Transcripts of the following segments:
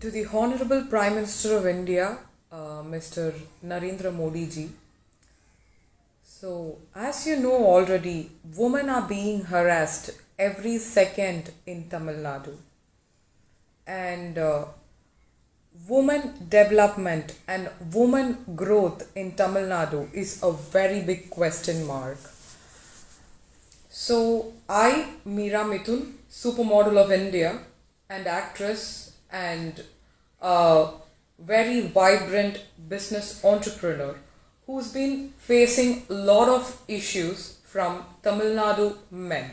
To the Honorable Prime Minister of India, Mr. Narendra Modi ji. So, as you know already, women are being harassed every second in Tamil Nadu. And women development and women growth in Tamil Nadu is a very big question mark. So, I, Meera Mithun, supermodel of India and actress and a very vibrant business entrepreneur who's been facing a lot of issues from Tamil Nadu men.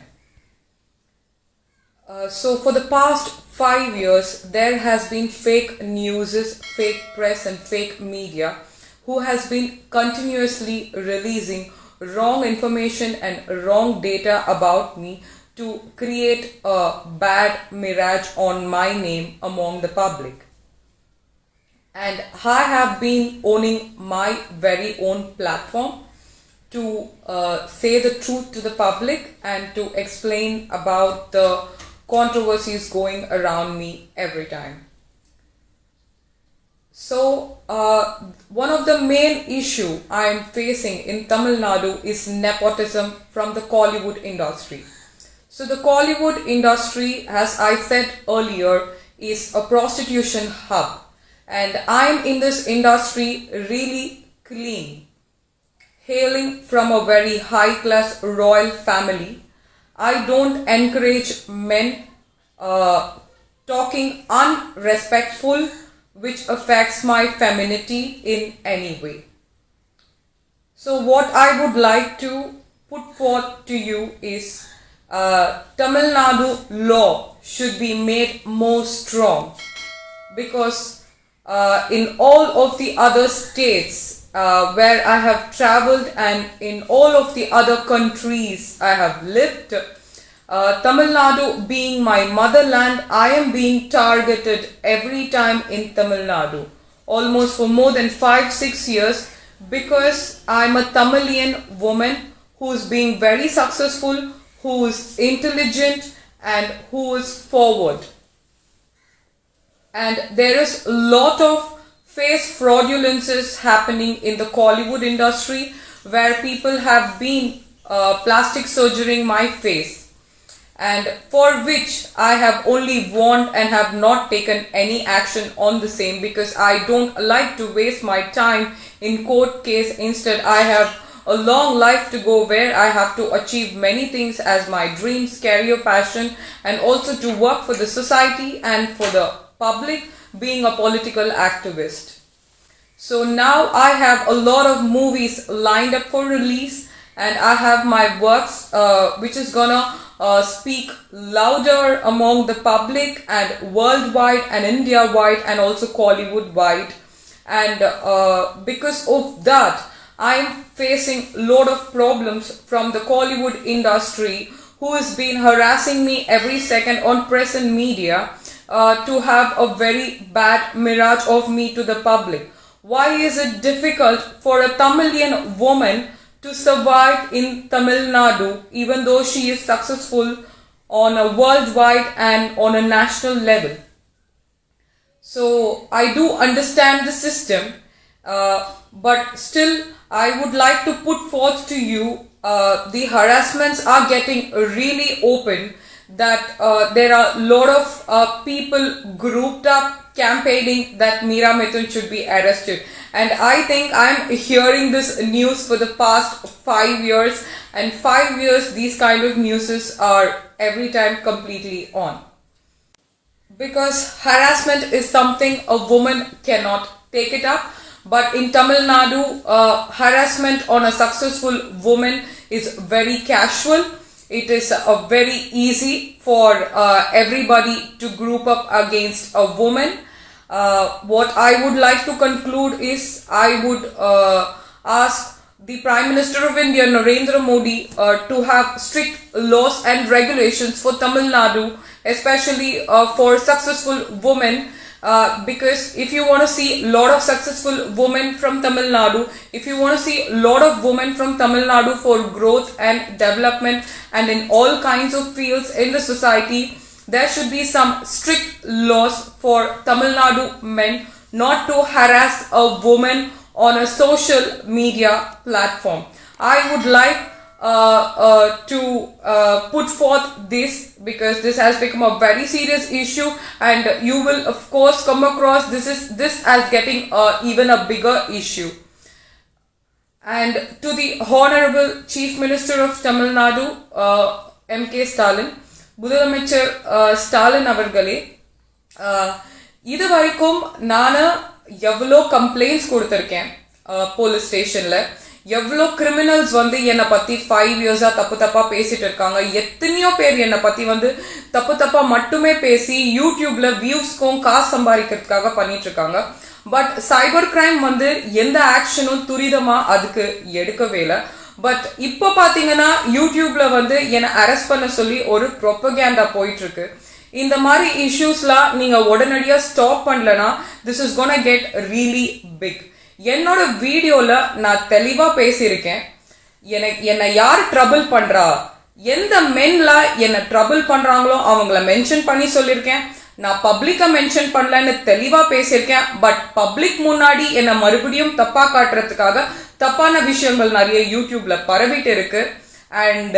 So for the past 5 years, there has been fake news, fake press and fake media who has been continuously releasing wrong information and wrong data about me to create a bad mirage on my name among the public. And I have been owning my very own platform to say the truth to the public and to explain about the controversies going around me every time. So, one of the main issue I am facing in Tamil Nadu is nepotism from the Kollywood industry. So, the Kollywood industry, as I said earlier, is a prostitution hub. And I am in this industry really clean. Hailing from a very high class royal family, I don't encourage men talking unrespectful which affects my femininity in any way. So what I would like to put forth to you is Tamil Nadu law should be made more strong, because in all of the other states where I have traveled and in all of the other countries I have lived, Tamil Nadu being my motherland, I am being targeted every time in Tamil Nadu, almost for more than 5-6 years, because I am a Tamilian woman who is being very successful, who is intelligent and who is forward. And there is a lot of face fraudulences happening in the Kollywood industry, where people have been plastic surgerying my face, and for which I have only warned and have not taken any action on the same, because I don't like to waste my time in court case. Instead, I have a long life to go where I have to achieve many things as my dreams, career, passion, and also to work for the society and for the public, being a political activist. So now I have a lot of movies lined up for release, and I have my works which is gonna speak louder among the public and worldwide and India wide and also Kollywood wide. And because of that, I am facing a lot of problems from the Kollywood industry, who has been harassing me every second on press and media to have a very bad mirage of me to the public. Why is it difficult for a Tamilian woman to survive in Tamil Nadu, even though she is successful on a worldwide and on a national level? So I do understand the system, but still I would like to put forth to you the harassments are getting really open, that there are a lot of people grouped up campaigning that Meera Mithun should be arrested. And I think I'm hearing this news for the past 5 years, and 5 years these kind of news are every time completely on. Because harassment is something a woman cannot take it up, but in Tamil Nadu, harassment on a successful woman is very casual. It is very easy for everybody to group up against a woman. What I would like to conclude is, I would ask the Prime Minister of India, Narendra Modi, to have strict laws and regulations for Tamil Nadu, especially for successful women. Because if you want to see a lot of successful women from Tamil Nadu, if you want to see a lot of women from Tamil Nadu for growth and development and in all kinds of fields in the society, there should be some strict laws for Tamil Nadu men not to harass a woman on a social media platform. I would like to put forth this because this has become a very serious issue, and you will of course come across this as getting even a bigger issue. And to the Honorable Chief Minister of Tamil Nadu, M.K. Stalin, முதலமைச்சர் ஸ்டாலின் அவர்களே, இது வரைக்கும் நான் எவ்வளோ complaints கொடுத்துருக்கேன் police ஸ்டேஷன்ல, எவ்வளோ criminals வந்து என்னை பத்தி 5 இயர்ஸா தப்பா பேசிட்டு இருக்காங்க. எத்தனையோ பேர் என்னை பத்தி வந்து தப்பா மட்டுமே பேசி யூடியூப்ல வியூஸ்க்கும் காசு சம்பாதிக்கிறதுக்காக பண்ணிட்டு இருக்காங்க. பட் சைபர் கிரைம் வந்து எந்த ஆக்ஷனும் துரிதமா அதுக்கு எடுக்கவே இல்லை. பட் இப்போ பாத்தீங்கன்னா யூடியூப்ல வந்து என்னை அரெஸ்ட் பண்ண சொல்லி ஒரு ப்ரொபகேண்டா போயிட்டு இருக்கு. இந்த மாதிரி இஷ்யூஸ்லாம் நீங்க உடனடியா ஸ்டாப் பண்ணலனா this is gonna get really big. என்னோட வீடியோல நான் தெளிவா பேசியிருக்கேன். என்னை யார் ட்ரபிள் பண்றா, எந்த மென்ல என்ன ட்ரபிள் பண்றாங்களோ அவங்கள மென்ஷன் பண்ணி சொல்லியிருக்கேன். நான் பப்ளிக்கா மென்ஷன் பண்ணலன்னு தெளிவா பேசியிருக்கேன். பட் பப்ளிக் முன்னாடி என்ன மறுபடியும் தப்பா காட்டுறதுக்காக தப்பான விஷயங்கள் நிறைய யூடியூப்ல பரவிட்டு இருக்கு. அண்ட்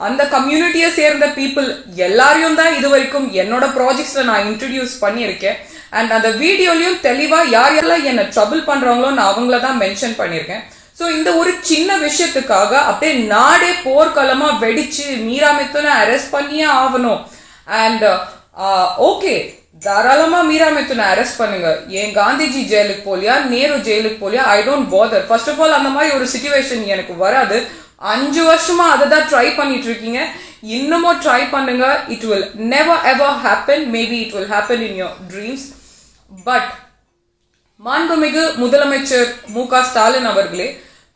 அந்த கம்யூனிட்டியை சேர்ந்த பீப்புள் எல்லாரையும் தான் இது வரைக்கும் என்னோட ப்ராஜெக்ட்ஸ்ல நான் இன்ட்ரடியூஸ் பண்ணியிருக்கேன். அண்ட் அந்த வீடியோலயும் தெளிவா யாரெல்லாம் என்ன ட்ரபிள் பண்றாங்களோ நான் அவங்கள தான் மென்ஷன் பண்ணியிருக்கேன். ஸோ இந்த ஒரு சின்ன விஷயத்துக்காக அப்படியே நாடே போர்க்களமா வெடிச்சு மீரா மிதுனை அரெஸ்ட் பண்ணியே ஆகணும். அண்ட் ஓகே, தாராளமா மீரா மிதுனை அரெஸ்ட் பண்ணுங்க. ஏன் காந்திஜி ஜெயிலுக்கு போலியா, நேரு ஜெயிலுக்கு போலியா, I don't bother. First of all அந்த மாதிரி ஒரு சிச்சுவேஷன் எனக்கு வராது. 5 வருஷமா அதை தான் ட்ரை பண்ணிட்டு இருக்கீங்க, இன்னமும் ட்ரை பண்ணுங்க. It will never ever happen. Maybe it will happen in your dreams. But மாண்புமிகு முதலமைச்சர் மு.க. ஸ்டாலின் அவர்களே,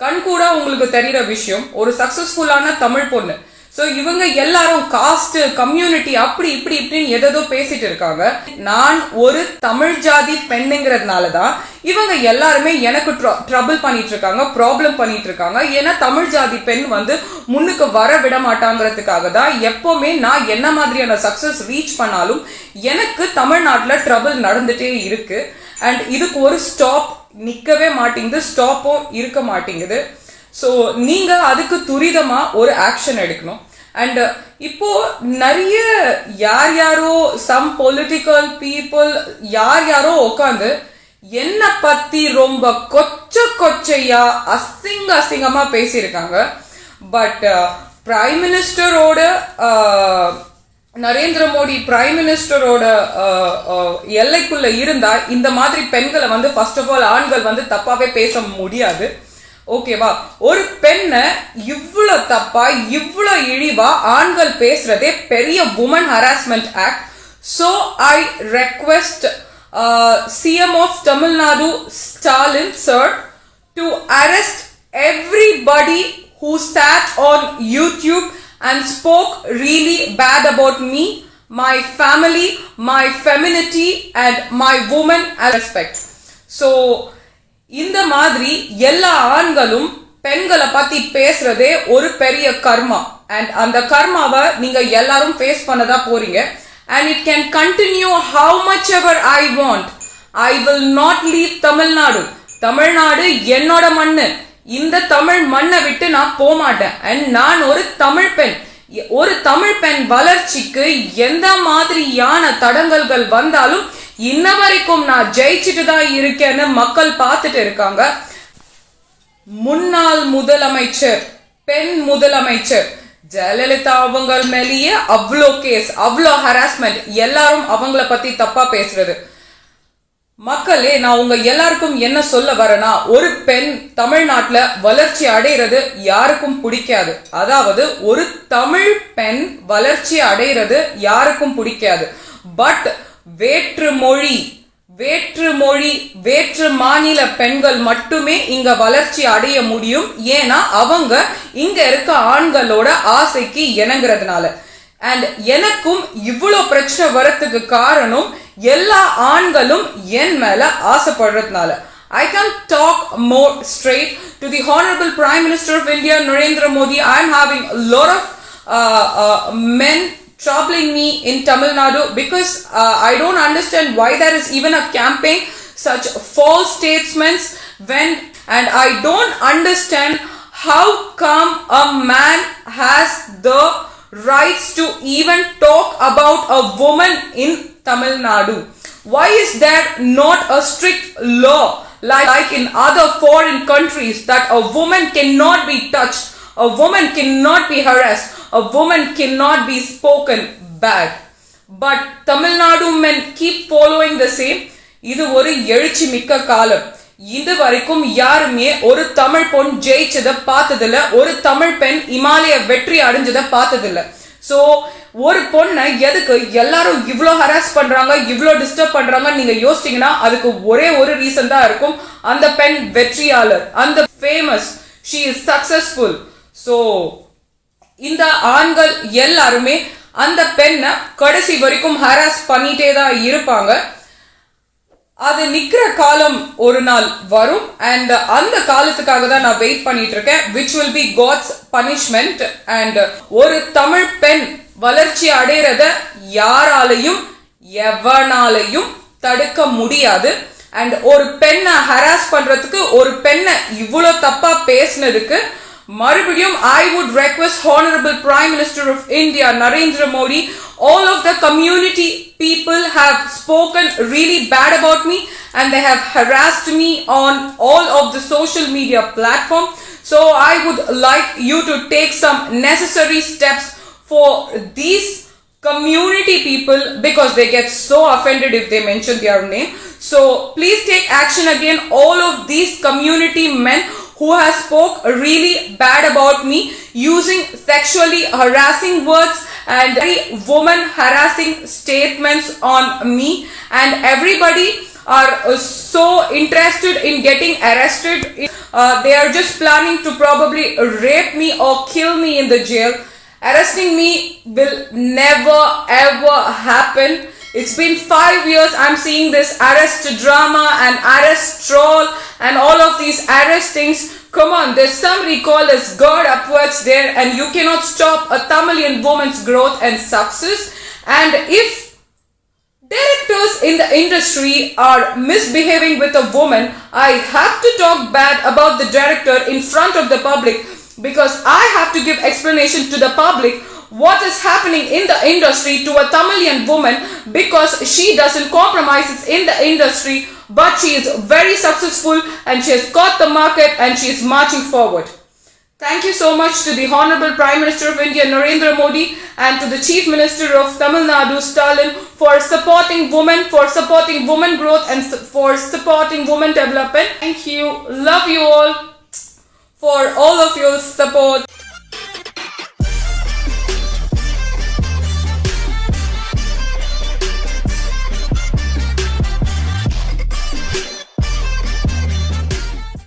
கண்கூட உங்களுக்கு தெரிகிற விஷயம், ஒரு சக்சஸ்ஃபுல்லான தமிழ் பொண்ணு. ஸோ இவங்க எல்லாரும் காஸ்ட் கம்யூனிட்டி அப்படி இப்படின்னு எதோ பேசிட்டு இருக்காங்க. நான் ஒரு தமிழ் ஜாதி பெண்ணுங்கிறதுனால தான் இவங்க எல்லாருமே எனக்கு ட்ரபிள் பண்ணிட்டு இருக்காங்க, ப்ராப்ளம் பண்ணிட்டு இருக்காங்க. ஏன்னா தமிழ் ஜாதி பெண் வந்து முன்னுக்கு வர விட மாட்டாங்கிறதுக்காக தான் எப்பவுமே நான் என்ன மாதிரியான சக்சஸ் ரீச் பண்ணாலும் எனக்கு தமிழ்நாட்டில் ட்ரபிள் நடந்துட்டே இருக்கு. அண்ட் இதுக்கு ஒரு ஸ்டாப் நிற்கவே மாட்டேங்குது, ஸ்டாப்பும் இருக்க மாட்டேங்குது. ஸோ நீங்க அதுக்கு துரிதமா ஒரு ஆக்ஷன் எடுக்கணும். அண்ட் இப்போ நிறைய யாரோ சம் பொலிட்டிக்கல் பீப்புள் யாரோ உட்காந்து என்ன பத்தி ரொம்ப கொச்சையா அசிங்கமா பேசியிருக்காங்க. பட் பிரைம் மினிஸ்டரோட நரேந்திர மோடி பிரைம் மினிஸ்டரோட எல்லைக்குள்ள இருந்தா இந்த மாதிரி பெண்களை வந்து ஃபர்ஸ்ட் ஆஃப் ஆல் ஆண்கள் வந்து தப்பாவே பேச முடியாது. ஓகேவா? ஒரு பெண்ணை இவ்வளோ தப்பா இவ்வளோ இழிவா ஆண்கள் பேசுறதே பெரிய woman harassment act. So I request CM of Tamil Nadu Stalin sir to arrest everybody who sat on YouTube and spoke really bad about me, my family, my femininity and my woman as respect. So இந்த மாதிரி எல்லா ஆண்களும் பெண்களை பத்தி பேசுறதே ஒரு பெரிய கர்மா. And அந்த கர்மாவை நீங்க எல்லாரும் ஃபேஸ் பண்ணதா போறீங்க. And it can continue how much ever I want. I will not leave Tamil Nadu. Tamil Nadu என்னோட மண்ணு. இந்த தமிழ் மண்ணை விட்டு நான் போக மாட்டேன். அண்ட் நான் ஒரு தமிழ் பெண். ஒரு தமிழ் பெண் வளர்ச்சிக்கு எந்த மாதிரியான தடங்கல்கள் வந்தாலும் இன்ன வரைக்கும் நான் ஜெயிச்சுட்டு தான் இருக்கேன்னு மக்கள் பார்த்துட்டு இருக்காங்க. முன்னாள் முதலமைச்சர், பெண் முதலமைச்சர் ஜெயலலிதா அவங்க மேலேயே அவ்வளோ கேஸ், அவ்வளோ ஹராஸ்மெண்ட், எல்லாரும் அவங்கள பத்தி தப்பா பேசுறது. மக்களே, நான் உங்க எல்லாருக்கும் என்ன சொல்ல வரேன்னா, ஒரு பெண் தமிழ்நாட்டுல வளர்ச்சி அடைகிறது யாருக்கும் பிடிக்காது. அதாவது ஒரு தமிழ் பெண் வளர்ச்சி அடைகிறது யாருக்கும் பிடிக்காது. பட் வேற்று மொழி வேற்று மாநில பெண்கள் மட்டுமே இங்க வளர்ச்சி அடைய முடியும். ஏன்னா அவங்க இங்க இருக்க ஆண்களோட ஆசைக்கு இணங்குறதுனால. அண்ட் எனக்கும் இவ்வளோ பிரச்சனை வரத்துக்கு காரணம் எல்லா ஆண்களும் என் மேல ஆசைப்படுறதுனால. I can talk more straight to the Honorable Prime Minister of India, Narendra Modi. I am having a lot of men troubling me in Tamil Nadu because I don't understand why there is even a campaign, such false statements and I don't understand how come a man has the rights to even talk about a woman in Tamil Nadu. Why is there not a strict law like in other foreign countries that a woman cannot be touched, a woman cannot be harassed, a woman cannot be spoken bad? But Tamil Nadu men keep following the same. இது ஒரு எழுச்சி மிக்க காலம். இது வரைக்கும் யாருமே ஒரு தமிழ் பொன் ஜெயிச்சதை பார்த்ததில்ல, ஒரு தமிழ் பெண் இமாலய வெற்றி அடைஞ்சதை பார்த்ததில்ல. ஸோ ஒரு பொண்ணை எதுக்கு எல்லாரும் இவ்வளோ ஹராஸ் பண்றாங்க, இவ்வளோ டிஸ்டர்ப் பண்றாங்க நீங்க யோசிச்சீங்கன்னா அதுக்கு ஒரே ஒரு ரீசன் தான் இருக்கும். அந்த பெண் வெற்றியாளர், அந்த famous, she is successful. So இந்த ஆண்கள் எல்லாருமே அந்த பெண்ணை கடைசி வரைக்கும் ஹராஸ் பண்ணிட்டே தான் இருப்பாங்க. அது நிக்கிற காலம் ஒரு நாள் வரும் அண்ட் அந்த காலத்துக்காக தான் நான் வெயிட் பண்ணிட்டு இருக்கேன், which will be God's punishment. and ஒரு தமிழ் பெண் வளர்ச்சி அடைறத யாராலையும் எவனாலையும் தடுக்க முடியாது. அண்ட் ஒரு பெண்ணை ஹராஸ் பண்றதுக்கு, ஒரு பெண்ணை இவ்வளவு தப்பா பேசினதுக்கு மறுபடியும் I would request Honorable Prime Minister of India Narendra Modi, all of the community people have spoken really bad about me and they have harassed me on all of the social media platform. So I would like you to take some necessary steps for these community people because they get so offended if they mention their name. So please take action again all of these community men who has spoke really bad about me using sexually harassing words and woman harassing statements on me, and everybody are so interested in getting arrested. They are just planning to probably rape me or kill me in the jail. Arresting me will never ever happen. It's been 5 years I'm seeing this arrest drama and arrest troll and all of these arrest things. Come on, there's some recall as God upwards there and you cannot stop a Tamilian woman's growth and success. And if directors in the industry are misbehaving with a woman, I have to talk bad about the director in front of the public because I have to give explanation to the public what is happening in the industry to a Tamilian woman because she doesn't compromise in the industry, but she is very successful and she has got the market and she is marching forward. Thank you so much to the Honorable Prime Minister of India Narendra Modi and to the Chief Minister of Tamil Nadu Stalin for supporting women growth and for supporting women development. Thank you. Love you all for all of your support.